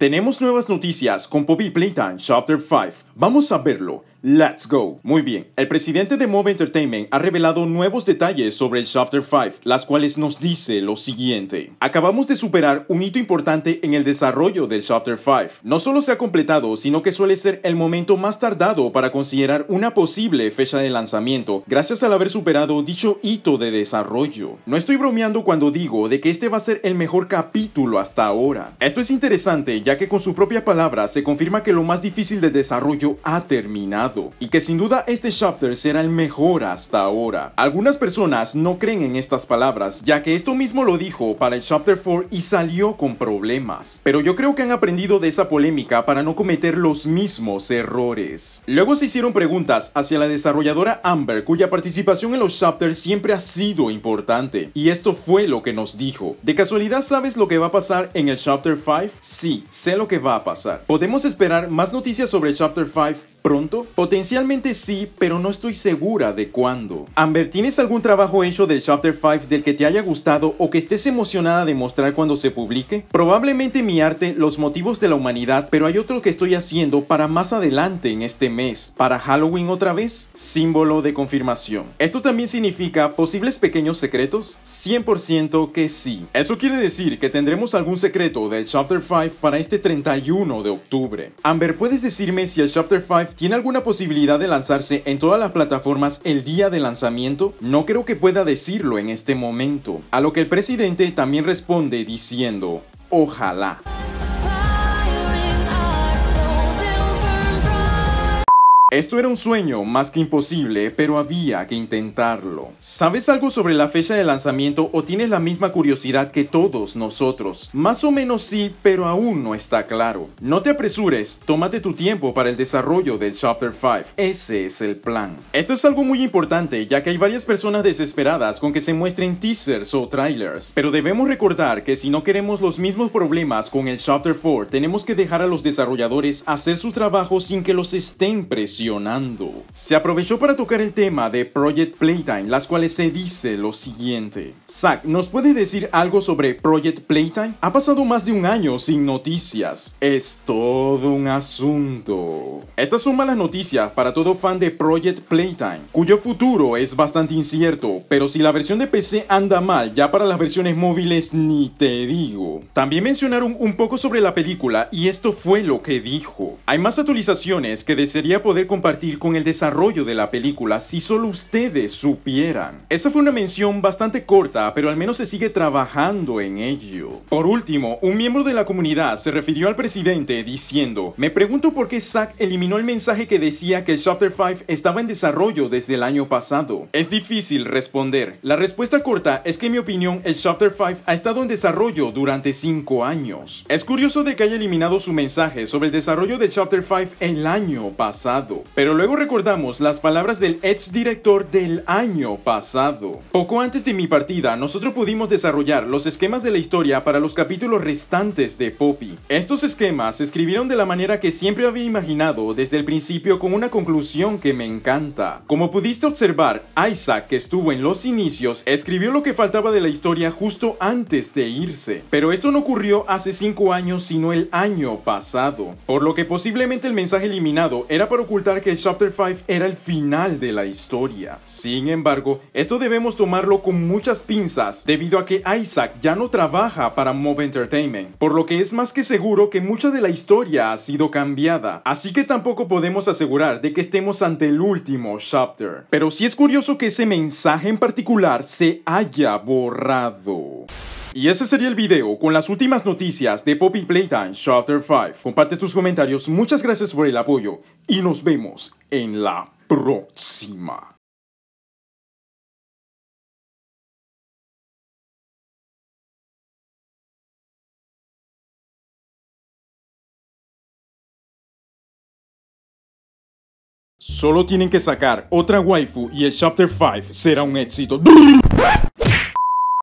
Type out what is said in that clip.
Tenemos nuevas noticias con Poppy Playtime Chapter 5. Vamos a verlo. Let's go. Muy bien, el presidente de Move Entertainment ha revelado nuevos detalles sobre el Chapter 5, las cuales nos dice lo siguiente. Acabamos de superar un hito importante en el desarrollo del Chapter 5. No solo se ha completado, sino que suele ser el momento más tardado para considerar una posible fecha de lanzamiento, gracias al haber superado dicho hito de desarrollo. No estoy bromeando cuando digo de que este va a ser el mejor capítulo hasta ahora. Esto es interesante, ya que con su propia palabra se confirma que lo más difícil de desarrollo ha terminado, y que sin duda este chapter será el mejor hasta ahora. Algunas personas no creen en estas palabras, ya que esto mismo lo dijo para el chapter 4 y salió con problemas, pero yo creo que han aprendido de esa polémica para no cometer los mismos errores. Luego se hicieron preguntas hacia la desarrolladora Amber, cuya participación en los chapters siempre ha sido importante, y esto fue lo que nos dijo. ¿De casualidad sabes lo que va a pasar en el chapter 5? Sí, sé lo que va a pasar. ¿Podemos esperar más noticias sobre el chapter 5 pronto? Potencialmente sí, pero no estoy segura de cuándo. Amber, ¿tienes algún trabajo hecho del Chapter 5 del que te haya gustado o que estés emocionada de mostrar cuando se publique? Probablemente mi arte, Los motivos de la humanidad, pero hay otro que estoy haciendo para más adelante en este mes. ¿Para Halloween otra vez? Símbolo de confirmación. ¿Esto también significa posibles pequeños secretos? 100% que sí. Eso quiere decir que tendremos algún secreto del Chapter 5 para este 31 de octubre. Amber, ¿puedes decirme si el Chapter 5 tiene alguna posibilidad de lanzarse en todas las plataformas el día de lanzamiento? No creo que pueda decirlo en este momento. A lo que el presidente también responde diciendo, ojalá. Esto era un sueño más que imposible, pero había que intentarlo. ¿Sabes algo sobre la fecha de lanzamiento o tienes la misma curiosidad que todos nosotros? Más o menos sí, pero aún no está claro. No te apresures, tómate tu tiempo para el desarrollo del Chapter 5. Ese es el plan. Esto es algo muy importante, ya que hay varias personas desesperadas con que se muestren teasers o trailers. Pero debemos recordar que si no queremos los mismos problemas con el Chapter 4, tenemos que dejar a los desarrolladores hacer su trabajo sin que los estén presionando. Se aprovechó para tocar el tema de Project Playtime, las cuales se dice lo siguiente. Zack, ¿nos puede decir algo sobre Project Playtime? Ha pasado más de un año sin noticias. Es todo un asunto. Estas son malas noticias para todo fan de Project Playtime, cuyo futuro es bastante incierto, pero si la versión de PC anda mal, ya para las versiones móviles ni te digo. También mencionaron un poco sobre la película y esto fue lo que dijo. Hay más actualizaciones que desearía poder compartir con el desarrollo de la película si solo ustedes supieran. Esa fue una mención bastante corta, pero al menos se sigue trabajando en ello. Por último, un miembro de la comunidad se refirió al presidente diciendo, me pregunto por qué Zack eliminó el mensaje que decía que el Chapter 5 estaba en desarrollo desde el año pasado. Es difícil responder. La respuesta corta es que en mi opinión el Chapter 5 ha estado en desarrollo durante 5 años. Es curioso de que haya eliminado su mensaje sobre el desarrollo del Chapter 5 el año pasado. Pero luego recordamos las palabras del ex director del año pasado. Poco antes de mi partida, nosotros pudimos desarrollar los esquemas de la historia para los capítulos restantes de Poppy. Estos esquemas se escribieron de la manera que siempre había imaginado desde el principio, con una conclusión que me encanta. Como pudiste observar, Isaac, que estuvo en los inicios, escribió lo que faltaba de la historia justo antes de irse. Pero esto no ocurrió hace 5 años, sino el año pasado. Por lo que posiblemente el mensaje eliminado era para ocultar que el Chapter 5 era el final de la historia. Sin embargo, esto debemos tomarlo con muchas pinzas, debido a que Isaac ya no trabaja para Move Entertainment, por lo que es más que seguro que mucha de la historia ha sido cambiada, así que tampoco podemos asegurar de que estemos ante el último chapter. Pero sí es curioso que ese mensaje en particular se haya borrado. Y ese sería el video con las últimas noticias de Poppy Playtime Chapter 5. Comparte tus comentarios, muchas gracias por el apoyo y nos vemos en la próxima. Solo tienen que sacar otra waifu y el Chapter 5 será un éxito.